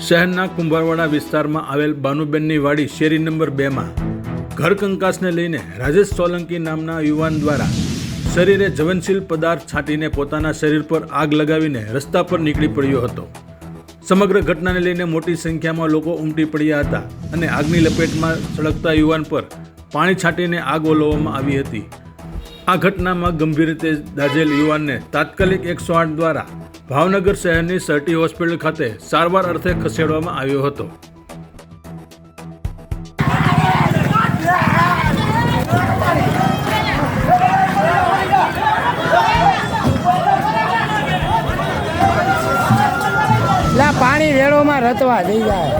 શહેરના કુંભારવાડા વિસ્તારમાં આવેલ બાનુબેનની વાડી શેરી નંબર 2માં ઘર કંકાસને લઈને રાજેશ સોલંકી નામના યુવાન દ્વારા શરીરે જ્વલનશીલ પદાર્થ છાંટીને પોતાના શરીર પર આગ લગાવીને રસ્તા પર નીકળી પડ્યો હતો। સમગ્ર ઘટનાને લઈને મોટી સંખ્યામાં લોકો ઉમટી પડ્યા હતા અને આગની લપેટમાં સળગતા યુવાન પર પાણી છાંટીને આગ ઓલવવામાં આવી હતી। આ ઘટનામાં ગંભીર રીતે દાઝેલ યુવાનને તાત્કાલિક 108 દ્વારા ભાવનગર શહેરની સરટી હોસ્પિટલ ખાતે સારવાર અર્થે ખસેડવામાં આવ્યો હતો। પાણી રેડોમાં રતવા થઈ જાય।